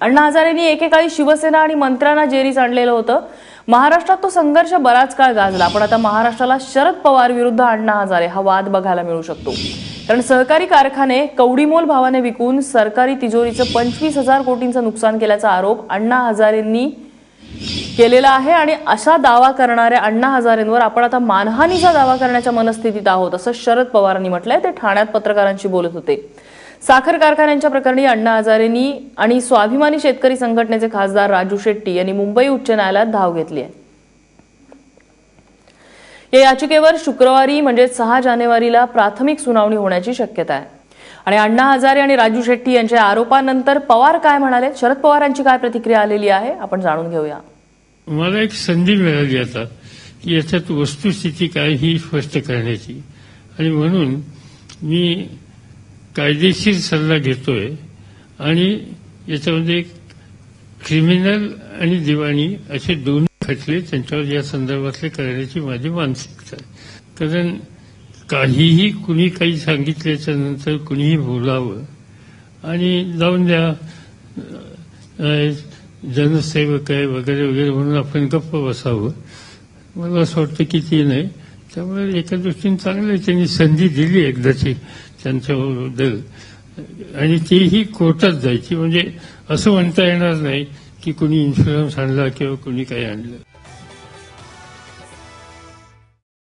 अण्णा हजारेंनी एकेकाळी शिवसेना आणि मंत्र्यांना जेरीस आणलेलं होतं। महाराष्ट्रात तो संघर्ष बराच काळ गाजला, पण आता महाराष्ट्राला शरद पवार विरुद्ध अण्णा हजारे हा वाद बघायला मिळू शकतो। कारण सहकारी कारखाने कवडीमोल भावाने विकून सरकारी तिजोरीचं 25,000 कोटींचं नुकसान केल्याचा आरोप अण्णा हजारेंनी केलेला आहे आणि अशा दावा करणाऱ्या अण्णा हजारेंवर आपण आता मानहानीचा दावा करण्याच्या मनस्थितीत आहोत, असं शरद पवारांनी म्हटलंय। ते ठाण्यात पत्रकारांशी बोलत होते। साखर कारखान्यांच्या प्रकरणी अण्णा हजारेंनी आणि स्वाभिमानी शेतकरी संघटनेचे खासदार राजू शेट्टी यांनी मुंबई उच्च न्यायालयात धाव घेतली आहे। या याचिकेवर शुक्रवारी म्हणजे 6 जानेवारीला प्राथमिक सुनावणी होण्याची शक्यता आहे। आणि अण्णा हजारे आणि राजू शेट्टी यांच्या आरोपांनंतर पवार काय म्हणाले, शरद पवार यांची काय प्रतिक्रिया आलेली आहे, आपण जाणून घेऊया। मला एक संधी मिळाली आता की याच्यात वस्तुस्थिती काय ही स्पष्ट करण्याची, आणि म्हणून मी कायदेशीर सल्ला घेतोय आणि याच्यामध्ये क्रिमिनल आणि दिवाणी असे दोन्ही खटले त्यांच्यावर या संदर्भातले करण्याची माझी मानसिकता आहे। कारण काहीही कुणी काही सांगितल्याच्या नंतर कुणीही बोलावं आणि जाऊन द्या जनसेवक आहे वगैरे वगैरे म्हणून आपण गप्प बसावं, मला असं वाटतं की ती नाही। त्यामुळे एका दृष्टीने चांगलं आहे, त्यांनी संधी दिली एकदाची त्यांच्याबद्दल, आणि तेही कोर्टात जायची। म्हणजे असं म्हणता येणार नाही की कुणी इन्शुरन्स आणला किंवा कुणी काही आणलं।